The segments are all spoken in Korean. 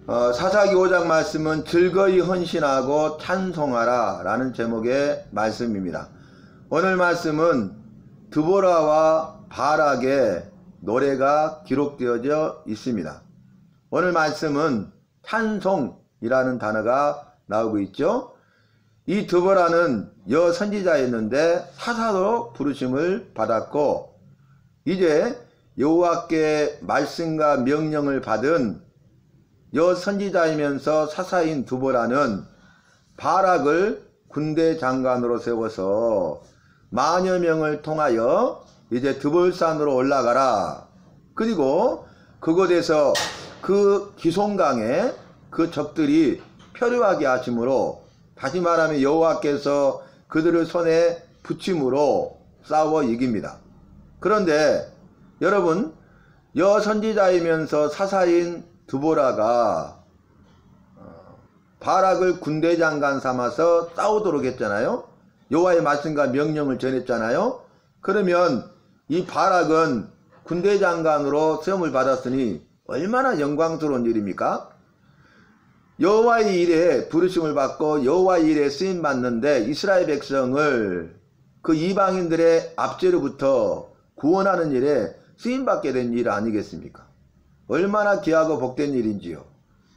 사사기 5장 말씀은 즐거이 헌신하고 찬송하라 라는 제목의 말씀입니다. 오늘 말씀은 드보라와 바락의 노래가 기록되어져 있습니다. 오늘 말씀은 찬송이라는 단어가 나오고 있죠. 이 드보라는 여선지자였는데 사사로 부르심을 받았고, 이제 여호와께 말씀과 명령을 받은 여선지자이면서 사사인 드보라는 바락을 군대 장관으로 세워서 만여 명을 통하여 이제 드볼산으로 올라가라. 그리고 그곳에서 그 기송강에 그 적들이 표류하게 하심으로, 다시 말하면 여호와께서 그들을 손에 붙임으로 싸워 이깁니다. 그런데 여러분, 여선지자이면서 사사인 드보라가 바락을 군대 장관 삼아서 싸우도록 했잖아요. 여호와의 말씀과 명령을 전했잖아요. 그러면 이 바락은 군대 장관으로 세움을 받았으니 얼마나 영광스러운 일입니까? 여호와의 일에 부르심을 받고 여호와의 일에 쓰임 받는데 이스라엘 백성을 그 이방인들의 압제로부터 구원하는 일에 쓰임 받게 된 일 아니겠습니까? 얼마나 귀하고 복된 일인지요.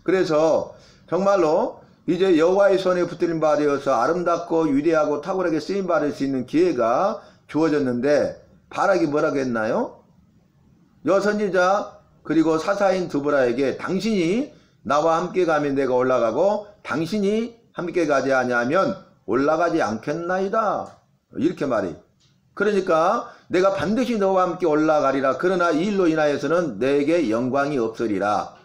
그래서 정말로 이제 여호와의 손에 붙들림 받아서 아름답고 위대하고 탁월하게 쓰임 받을 수 있는 기회가 주어졌는데, 바락이 뭐라고 했나요? 여선지자 그리고 사사인 드보라에게 당신이 나와 함께 가면 내가 올라가고 당신이 함께 가지 아니하면 올라가지 않겠나이다, 이렇게 말해. 그러니까 내가 반드시 너와 함께 올라가리라. 그러나 이 일로 인하여서는 내게 영광이 없으리라.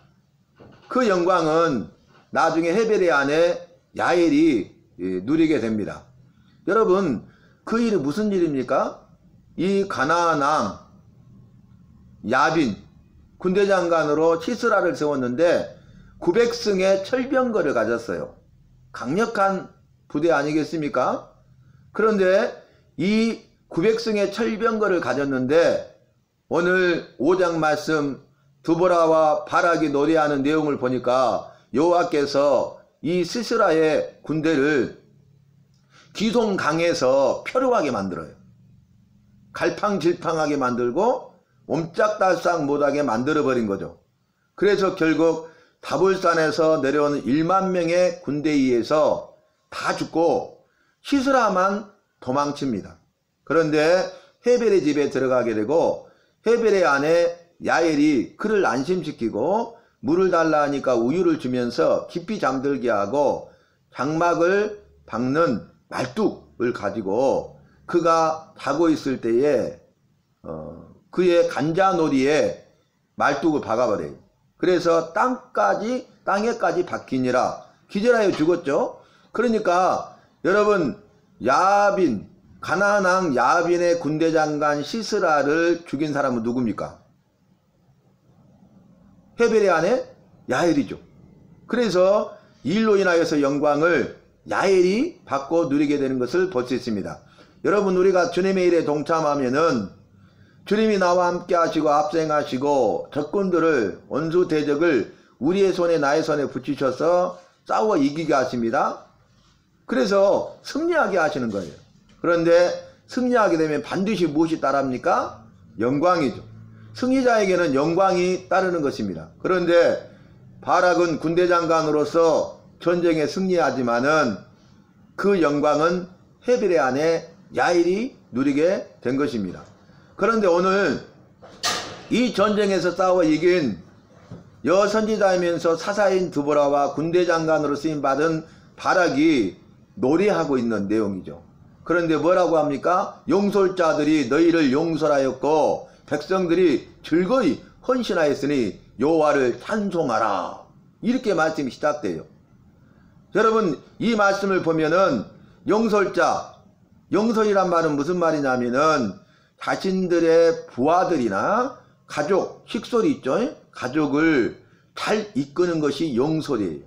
그 영광은 나중에 헤벨의 아내 야엘이 누리게 됩니다. 여러분, 그 일이 무슨 일입니까? 이 가나안 왕 야빈 군대 장관으로 시스라를 세웠는데 900승의 철병거를 가졌어요. 강력한 부대 아니겠습니까? 그런데 이 900승의 철병거를 가졌는데 오늘 5장 말씀 드보라와 바락이 노래하는 내용을 보니까 여호와께서 이 시스라의 군대를 기송강에서 표류하게 만들어요. 갈팡질팡하게 만들고 옴짝달싹 못하게 만들어버린 거죠. 그래서 결국 다볼산에서 내려오는 1만 명의 군대에 의해서 다 죽고 시스라만 도망칩니다. 그런데 헤벨의 집에 들어가게 되고 헤벨의 아내 야엘이 그를 안심시키고 물을 달라 하니까 우유를 주면서 깊이 잠들게 하고 장막을 박는 말뚝을 가지고 그가 자고 있을 때에 그의 간자놀이에 말뚝을 박아버려요. 그래서 땅에까지 박히니라. 기절하여 죽었죠. 그러니까 여러분, 야빈 가나안 왕 야빈의 군대 장관 시스라를 죽인 사람은 누굽니까? 헤벨의 아내 야엘이죠. 그래서 이 일로 인하여서 영광을 야엘이 받고 누리게 되는 것을 볼 수 있습니다. 여러분, 우리가 주님의 일에 동참하면은 주님이 나와 함께 하시고 앞생하시고 적군들을, 원수 대적을 우리의 손에 나의 손에 붙이셔서 싸워 이기게 하십니다. 그래서 승리하게 하시는 거예요. 그런데 승리하게 되면 반드시 무엇이 따릅니까? 영광이죠. 승리자에게는 영광이 따르는 것입니다. 그런데 바락은 군대 장관으로서 전쟁에 승리하지만은 그 영광은 헤벨의 아내 야엘이 누리게 된 것입니다. 그런데 오늘 이 전쟁에서 싸워 이긴 여선지자이면서 사사인 드보라와 군대 장관으로 쓰임받은 바락이 노래하고 있는 내용이죠. 그런데 뭐라고 합니까? 용솔자들이 너희를 용서하였고 백성들이 즐거이 헌신하였으니 여호와를 찬송하라, 이렇게 말씀이 시작돼요. 여러분, 이 말씀을 보면은 용솔자, 용솔이란 말은 무슨 말이냐면은 자신들의 부하들이나 가족, 식솔이 있죠. 가족을 잘 이끄는 것이 용솔이에요.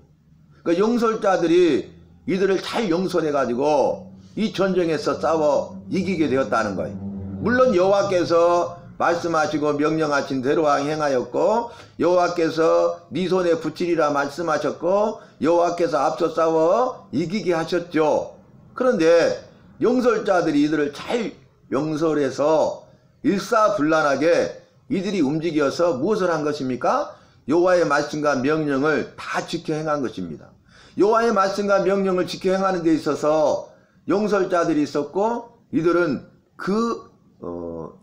그러니까 용솔자들이 이들을 잘 용솔해 가지고 이 전쟁에서 싸워 이기게 되었다는 거예요. 물론 여호와께서 말씀하시고 명령하신 대로 행하였고 여호와께서 네 손에 붙이리라 말씀하셨고 여호와께서 앞서 싸워 이기게 하셨죠. 그런데 용설자들이 이들을 잘 용설해서 일사불란하게 이들이 움직여서 무엇을 한 것입니까? 여호와의 말씀과 명령을 다 지켜 행한 것입니다. 여호와의 말씀과 명령을 지켜 행하는 데 있어서 용설자들이 있었고 이들은 그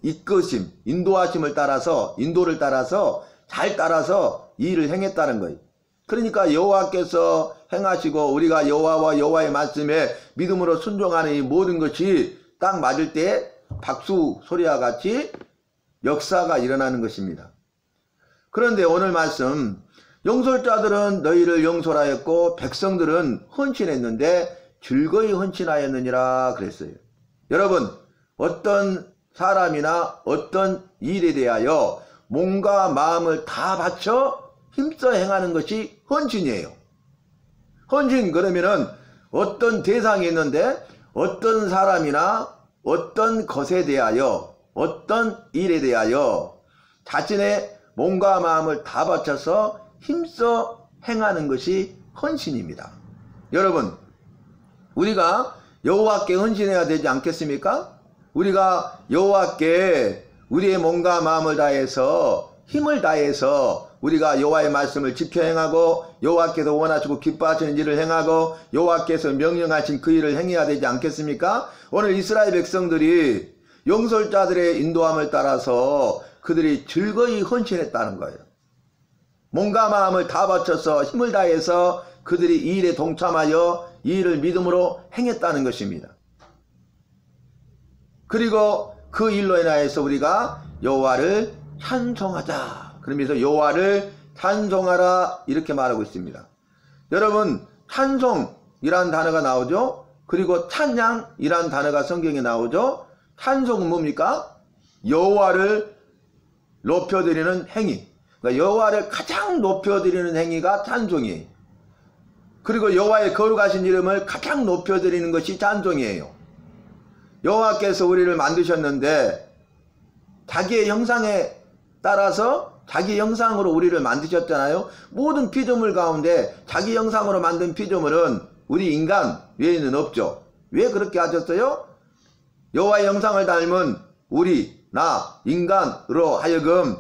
이끄심, 인도하심을 따라서 인도를 따라서 잘 따라서 이 일을 행했다는 거예요. 그러니까 여호와께서 행하시고 우리가 여호와와 여호와의 말씀에 믿음으로 순종하는 이 모든 것이 딱 맞을 때 박수 소리와 같이 역사가 일어나는 것입니다. 그런데 오늘 말씀 용설자들은 너희를 용설하였고 백성들은 헌신했는데 즐거이 헌신하였느니라 그랬어요. 여러분 어떤 사람이나 어떤 일에 대하여 몸과 마음을 다 바쳐 힘써 행하는 것이 헌신이에요. 헌신 그러면은 어떤 대상이 있는데 어떤 사람이나 어떤 것에 대하여 어떤 일에 대하여 자신의 몸과 마음을 다 바쳐서 힘써 행하는 것이 헌신입니다. 여러분 우리가 여호와께 헌신해야 되지 않겠습니까? 우리가 여호와께 우리의 몸과 마음을 다해서 힘을 다해서 우리가 여호와의 말씀을 지켜 행하고 여호와께서 원하시고 기뻐하시는 일을 행하고 여호와께서 명령하신 그 일을 행해야 되지 않겠습니까? 오늘 이스라엘 백성들이 용설자들의 인도함을 따라서 그들이 즐거이 헌신했다는 거예요. 몸과 마음을 다 바쳐서 힘을 다해서 그들이 이 일에 동참하여 이 일을 믿음으로 행했다는 것입니다. 그리고 그 일로 인하여서 우리가 여호와를 찬송하자 그러면서 여호와를 찬송하라 이렇게 말하고 있습니다. 여러분 찬송이란 단어가 나오죠. 그리고 찬양이란 단어가 성경에 나오죠. 찬송은 뭡니까? 여호와를 높여드리는 행위. 그러니까 여호와를 가장 높여드리는 행위가 찬송이에요. 그리고 여호와의 거룩하신 이름을 가장 높여드리는 것이 찬송이에요. 여호와께서 우리를 만드셨는데 자기의 형상에 따라서 자기 형상으로 우리를 만드셨잖아요. 모든 피조물 가운데 자기 형상으로 만든 피조물은 우리 인간 외에는 없죠. 왜 그렇게 하셨어요? 여호와의 형상을 닮은 우리 나 인간으로 하여금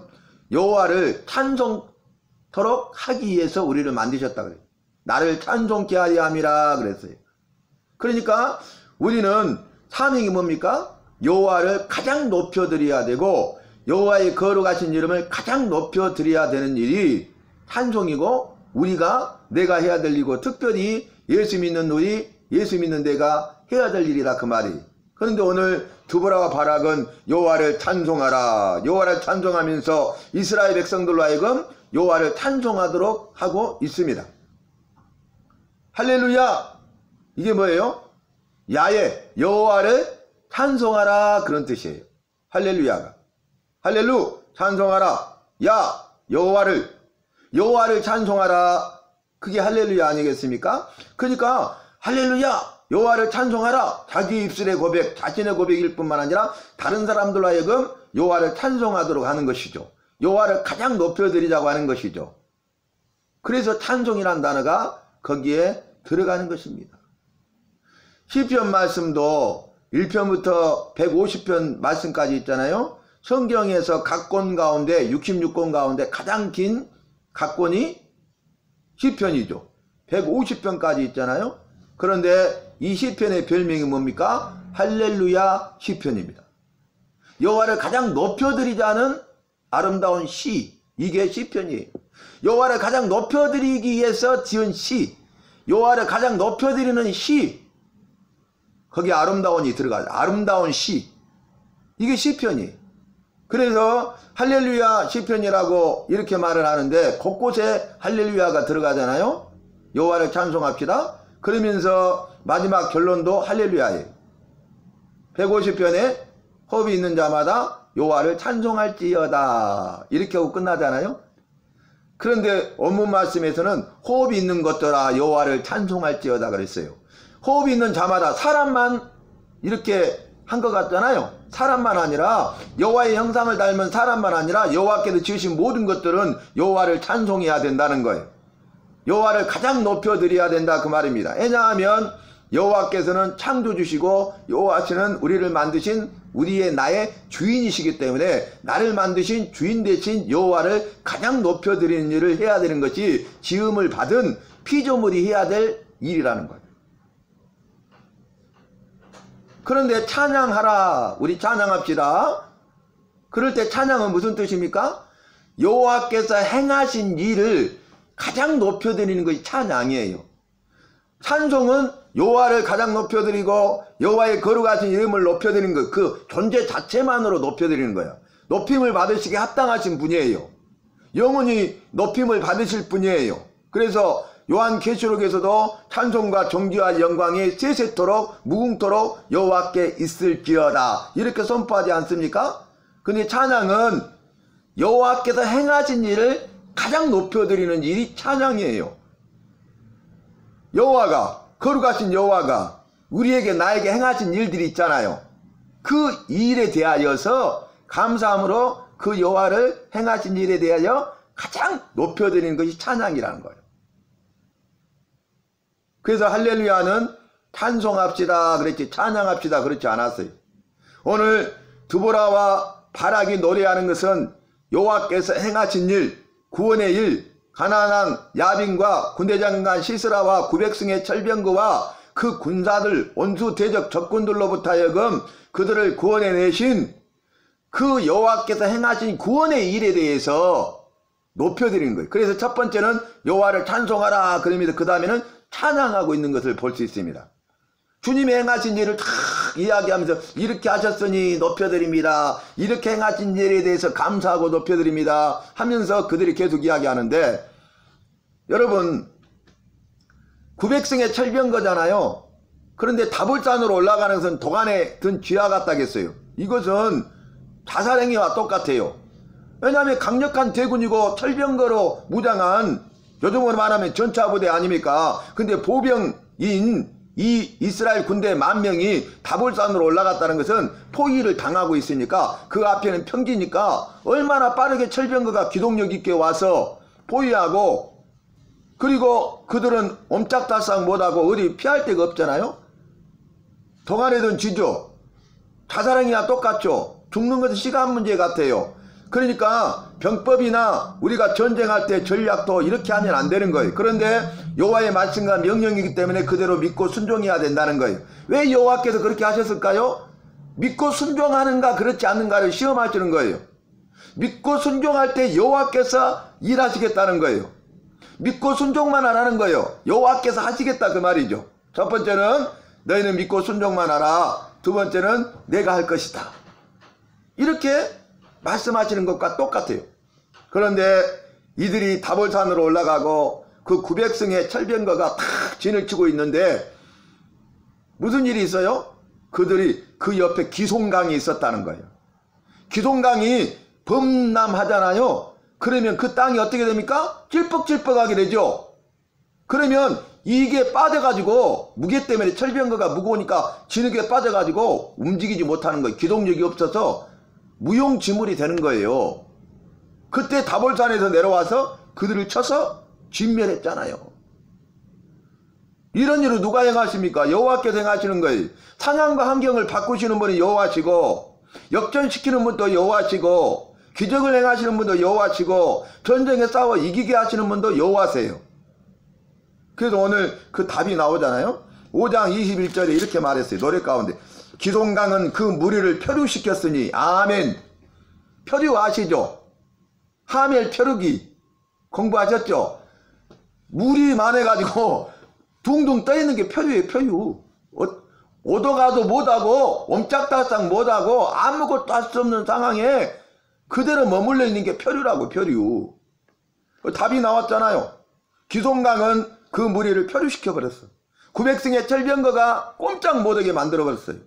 여호와를 찬송토록 하기 위해서 우리를 만드셨다 그래요. 나를 찬송케 하려 함이라 그랬어요. 그러니까 우리는 사명이 뭡니까? 여호와를 가장 높여드려야 되고 여호와의 거룩하신 이름을 가장 높여드려야 되는 일이 찬송이고 우리가 내가 해야 될 일이고 특별히 예수 믿는 우리 예수 믿는 내가 해야 될 일이다 그 말이. 그런데 오늘 드보라와 바락은 여호와를 찬송하라 여호와를 찬송하면서 이스라엘 백성들로 하여금 여호와를 찬송하도록 하고 있습니다. 할렐루야 이게 뭐예요? 야에 여호와를 찬송하라 그런 뜻이에요. 할렐루야가 할렐루 찬송하라 야 여호와를 찬송하라 그게 할렐루야 아니겠습니까? 그러니까 할렐루야 여호와를 찬송하라 자기 입술의 고백 자신의 고백일 뿐만 아니라 다른 사람들로 하여금 여호와를 찬송하도록 하는 것이죠. 여호와를 가장 높여드리자고 하는 것이죠. 그래서 찬송이란 단어가 거기에 들어가는 것입니다. 시편 말씀도 1편부터 150편 말씀까지 있잖아요. 성경에서 각권 가운데 66권 가운데 가장 긴 각권이 시편이죠. 150편까지 있잖아요. 그런데 이 시편의 별명이 뭡니까? 할렐루야 시편입니다. 여호와를 가장 높여드리자는 아름다운 시 이게 시편이에요. 여호와를 가장 높여드리기 위해서 지은 시 여호와를 가장 높여드리는 시 거기에 아름다운이 들어가요. 아름다운 시 이게 시편이에요. 그래서 할렐루야 시편이라고 이렇게 말을 하는데 곳곳에 할렐루야가 들어가잖아요. 여호와를 찬송합시다. 그러면서 마지막 결론도 할렐루야예요. 150편에 호흡이 있는 자마다 여호와를 찬송할지어다 이렇게 하고 끝나잖아요. 그런데 원문 말씀에서는 호흡이 있는 것들아 여호와를 찬송할지어다 그랬어요. 호흡이 있는 자마다 사람만 이렇게 것 같잖아요. 사람만 아니라 여호와의 형상을 닮은 사람만 아니라 여호와께서 지으신 모든 것들은 여호와를 찬송해야 된다는 거예요. 여호와를 가장 높여드려야 된다 그 말입니다. 왜냐하면 여호와께서는 창조주시고 여호와께서는 우리를 만드신 우리의 나의 주인이시기 때문에 나를 만드신 주인 대신 여호와를 가장 높여드리는 일을 해야 되는 것이 지음을 받은 피조물이 해야 될 일이라는 거예요. 그런데 찬양하라, 우리 찬양합시다. 그럴 때 찬양은 무슨 뜻입니까? 여호와께서 행하신 일을 가장 높여드리는 것이 찬양이에요. 찬송은 여호와를 가장 높여드리고 여호와의 거룩하신 이름을 높여드리는 것, 그 존재 자체만으로 높여드리는 거예요. 높임을 받으시기에 합당하신 분이에요. 영원히 높임을 받으실 분이에요. 그래서 요한계시록에서도 찬송과 존귀와 영광이 세세토록 무궁토록 여호와께 있을지어다 이렇게 선포하지 않습니까? 근데 찬양은 여호와께서 행하신 일을 가장 높여드리는 일이 찬양이에요. 여호와가, 거룩하신 여호와가 우리에게 나에게 행하신 일들이 있잖아요. 그 일에 대하여서 감사함으로 그 여호와를 행하신 일에 대하여 가장 높여드리는 것이 찬양이라는 거예요. 그래서 할렐루야는 찬송합시다 그랬지 찬양합시다 그렇지 않았어요. 오늘 드보라와 바락이 노래하는 것은 여호와께서 행하신 일, 구원의 일, 가나안 왕 야빈과 군대장관 시스라와 900승의 철병거와 그 군사들 원수 대적 적군들로부터 하여금 그들을 구원해내신 그 여호와께서 행하신 구원의 일에 대해서 높여드리는 거예요. 그래서 첫 번째는 여호와를 찬송하라 그럽니다. 그 다음에는 찬양하고 있는 것을 볼 수 있습니다. 주님의 행하신 일을 다 이야기하면서 이렇게 하셨으니 높여드립니다. 이렇게 행하신 일에 대해서 감사하고 높여드립니다 하면서 그들이 계속 이야기하는데, 여러분 900승의 철병거잖아요. 그런데 다볼산으로 올라가는 것은 도간에 든 쥐와 같다겠어요. 이것은 자살행위와 똑같아요. 왜냐하면 강력한 대군이고 철병거로 무장한, 요즘으로 말하면 전차부대 아닙니까? 근데 보병인 이 이스라엘 군대 10,000명이 다볼산으로 올라갔다는 것은 포위를 당하고 있으니까 그 앞에는 평지니까 얼마나 빠르게 철병거가 기동력 있게 와서 포위하고, 그리고 그들은 옴짝달싹 못하고 어디 피할 데가 없잖아요. 동안에 든 쥐죠. 자살행위와 똑같죠. 죽는 것은 시간 문제 같아요. 그러니까 병법이나 우리가 전쟁할 때 전략도 이렇게 하면 안 되는 거예요. 그런데 여호와의 말씀과 명령이기 때문에 그대로 믿고 순종해야 된다는 거예요. 왜 여호와께서 그렇게 하셨을까요? 믿고 순종하는가 그렇지 않는가를 시험하시는 거예요. 믿고 순종할 때 여호와께서 일하시겠다는 거예요. 믿고 순종만 하라는 거예요. 여호와께서 하시겠다 그 말이죠. 첫 번째는 너희는 믿고 순종만 하라. 두 번째는 내가 할 것이다. 이렇게 말씀하시는 것과 똑같아요. 그런데 이들이 다볼산으로 올라가고 그 900승의 철병거가 탁 진을 치고 있는데 무슨 일이 있어요? 그들이 그 옆에 기송강이 있었다는 거예요. 기송강이 범람하잖아요. 그러면 그 땅이 어떻게 됩니까? 찔뻑찔뻑하게 되죠. 그러면 이게 빠져가지고 무게 때문에 철병거가 무거우니까 진흙에 빠져가지고 움직이지 못하는 거예요. 기동력이 없어서 무용지물이 되는 거예요. 그때 다볼산에서 내려와서 그들을 쳐서 진멸했잖아요. 이런 일을 누가 행하십니까? 여호와께서 행하시는 거예요. 상황과 환경을 바꾸시는 분이 여호와시고, 역전시키는 분도 여호와시고, 기적을 행하시는 분도 여호와시고, 전쟁에 싸워 이기게 하시는 분도 여호와세요. 그래서 오늘 그 답이 나오잖아요. 5장 21절에 이렇게 말했어요. 노래 가운데 기송강은 그 무리를 표류시켰으니. 아멘. 표류 아시죠? 하멜 표류기 공부하셨죠? 물이 많아가지고 둥둥 떠있는 게 표류예요. 표류. 오도가도 못하고 옴짝달싹 못하고 아무것도 할 수 없는 상황에 그대로 머물러 있는 게 표류라고. 표류. 답이 나왔잖아요. 기송강은 그 무리를 표류시켜버렸어. 900승의 철병거가 꼼짝 못하게 만들어버렸어요.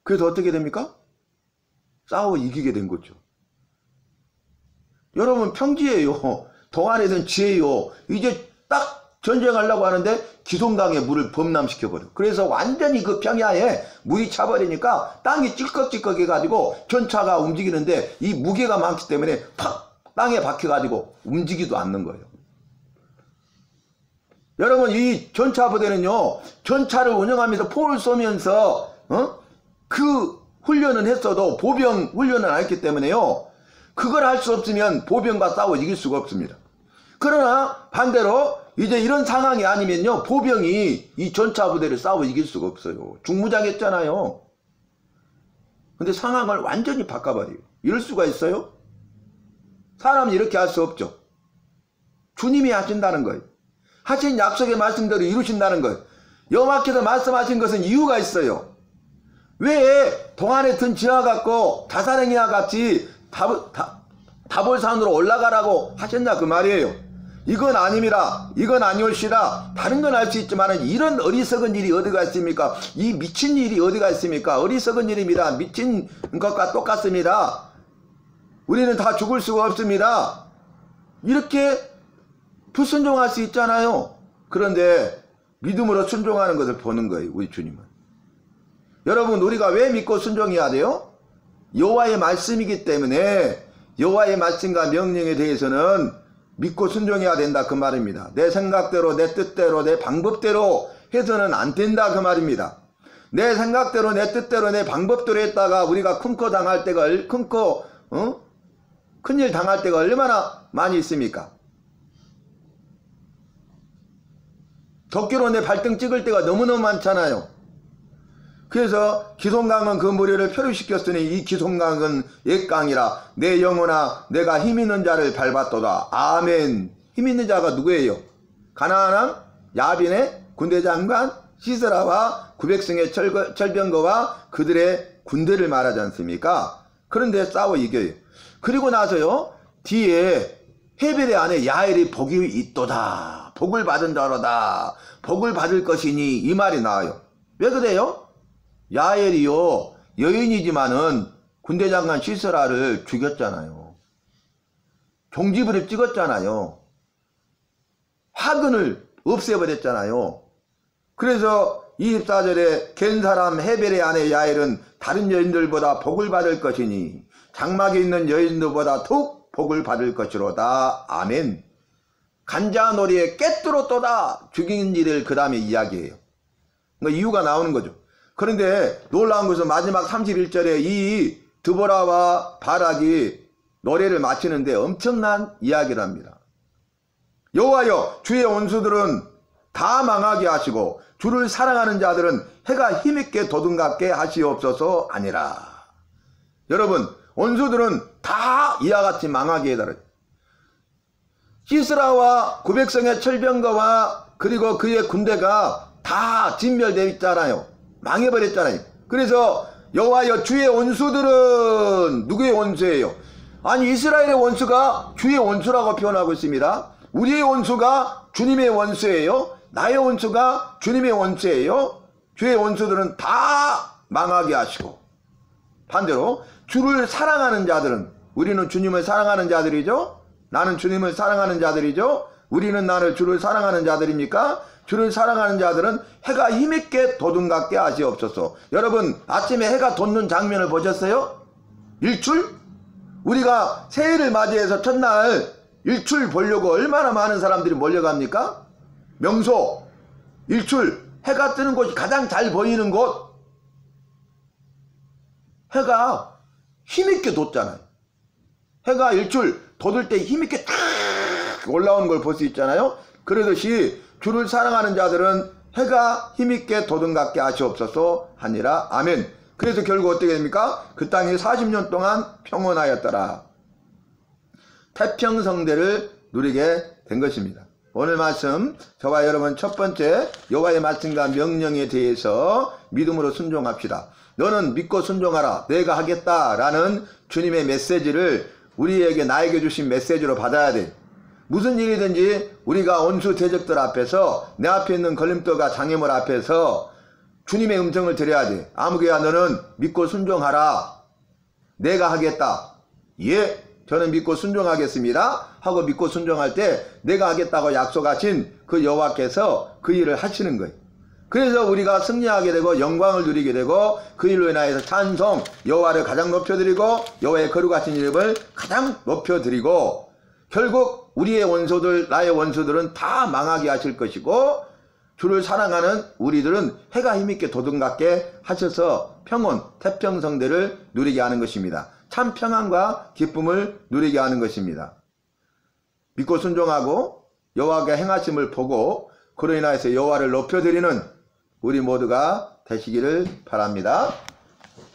그래서 어떻게 됩니까? 싸워 이기게 된 거죠. 여러분 평지예요. 동안에는 지혜요. 이제 딱 전쟁하려고 하는데 기송강에 물을 범람시켜버려. 그래서 완전히 그 평야에 물이 차버리니까 땅이 찌꺽찌꺽 해가지고 전차가 움직이는데 이 무게가 많기 때문에 팍 땅에 박혀가지고 움직이도 않는 거예요. 여러분, 이 전차 부대는요, 전차를 운영하면서 포를 쏘면서 그 훈련은 했어도 보병 훈련은 안 했기 때문에요, 그걸 할 수 없으면 보병과 싸워 이길 수가 없습니다. 그러나 반대로 이제 이런 상황이 아니면요, 보병이 이 전차 부대를 싸워 이길 수가 없어요. 중무장했잖아요. 근데 상황을 완전히 바꿔버려요. 이럴 수가 있어요? 사람이 이렇게 할 수 없죠. 주님이 하신다는 거예요. 하신 약속의 말씀대로 이루신다는 거예요. 여호와께서 말씀하신 것은 이유가 있어요. 왜 동안에 든 지와 같고 다사랭이와 같이 다볼산으로 올라가라고 하셨냐 그 말이에요. 이건 아님이라, 이건 아니올시라, 다른 건 알 수 있지만 이런 어리석은 일이 어디가 있습니까? 이 미친 일이 어디가 있습니까? 어리석은 일입니다. 미친 것과 똑같습니다. 우리는 다 죽을 수가 없습니다. 이렇게 불순종할 수 있잖아요. 그런데 믿음으로 순종하는 것을 보는 거예요, 우리 주님은. 여러분, 우리가 왜 믿고 순종해야 돼요? 여호와의 말씀이기 때문에 여호와의 말씀과 명령에 대해서는 믿고 순종해야 된다 그 말입니다. 내 생각대로, 내 뜻대로, 내 방법대로 해서는 안 된다 그 말입니다. 내 생각대로, 내 뜻대로, 내 방법대로 했다가 우리가 큰일 당할 때가 얼마나 많이 있습니까? 도끼로 내 발등 찍을 때가 너무너무 많잖아요. 그래서 기송강은 그 무리를 표류시켰으니 이 기송강은 옛강이라 내 영혼아 내가 힘있는 자를 밟았도다. 아멘. 힘있는 자가 누구예요? 가나안 왕 야빈의 군대장관 시스라와 900승의 철병거와 그들의 군대를 말하지 않습니까? 그런데 싸워 이겨요. 그리고 나서요, 뒤에 헤벨의 아내 야엘이 복이 있도다. 복을 받은 자로다. 복을 받을 것이니 이 말이 나와요. 왜 그래요? 야엘이요, 여인이지만은 군대장관 시스라를 죽였잖아요. 종지부를 찍었잖아요. 화근을 없애버렸잖아요. 그래서 24절에 겐 사람 헤벨의 아내 야엘은 다른 여인들보다 복을 받을 것이니 장막에 있는 여인들보다 더욱 복을 받을 것이로다. 아멘. 간자놀이에 깨뚫었도다. 죽인 일을 그 다음에 이야기해요. 그러니까 이유가 나오는 거죠. 그런데 놀라운 것은 마지막 31절에 이 드보라와 바락이 노래를 마치는데 엄청난 이야기를 합니다. 여호와여, 주의 원수들은 다 망하게 하시고 주를 사랑하는 자들은 해가 힘있게 돋음같게 하시옵소서 아니라. 여러분, 원수들은 다 이와 같이 망하게 해달라. 시스라와 900성의 철병거와 그리고 그의 군대가 다 진멸되어 있잖아요. 망해버렸잖아요. 그래서 여호와여, 주의 원수들은 누구의 원수예요? 아니, 이스라엘의 원수가 주의 원수라고 표현하고 있습니다. 우리의 원수가 주님의 원수예요? 나의 원수가 주님의 원수예요? 주의 원수들은 다 망하게 하시고, 반대로 주를 사랑하는 자들은, 우리는 주님을 사랑하는 자들이죠? 나는 주님을 사랑하는 자들이죠? 우리는 나를 주를 사랑하는 자들입니까? 주를 사랑하는 자들은 해가 힘있게 돋음같게 하시옵소서. 여러분, 아침에 해가 돋는 장면을 보셨어요? 일출? 우리가 새해를 맞이해서 첫날 일출 보려고 얼마나 많은 사람들이 몰려갑니까? 명소, 일출, 해가 뜨는 곳이 가장 잘 보이는 곳. 해가 힘있게 돋잖아요. 해가 일출 돋을 때 힘있게 탁 올라오는 걸 볼 수 있잖아요. 그러듯이 주를 사랑하는 자들은 해가 힘있게 돋음같게 하시옵소서 하니라. 아멘. 그래서 결국 어떻게 됩니까? 그 땅이 40년 동안 평온하였더라. 태평성대를 누리게 된 것입니다. 오늘 말씀, 저와 여러분 첫 번째 여호와의 말씀과 명령에 대해서 믿음으로 순종합시다. 너는 믿고 순종하라. 내가 하겠다라는 주님의 메시지를 우리에게, 나에게 주신 메시지로 받아야 돼. 무슨 일이든지 우리가 원수 대적들 앞에서, 내 앞에 있는 걸림돌과 장애물 앞에서 주님의 음성을 들어야 돼. 아무개야, 너는 믿고 순종하라. 내가 하겠다. 예, 저는 믿고 순종하겠습니다 하고 믿고 순종할 때 내가 하겠다고 약속하신 그 여호와께서 그 일을 하시는 거예요. 그래서 우리가 승리하게 되고 영광을 누리게 되고 그 일로 인하여서 찬송, 여호와를 가장 높여드리고 여호와의 거룩하신 이름을 가장 높여드리고 결국 우리의 원수들, 나의 원수들은 다 망하게 하실 것이고 주를 사랑하는 우리들은 해가 힘있게 도둑같게 하셔서 평온, 태평성대를 누리게 하는 것입니다. 참 평안과 기쁨을 누리게 하는 것입니다. 믿고 순종하고 여호와가 행하심을 보고 그로 인하여서 여호와를 높여드리는 우리 모두가 되시기를 바랍니다.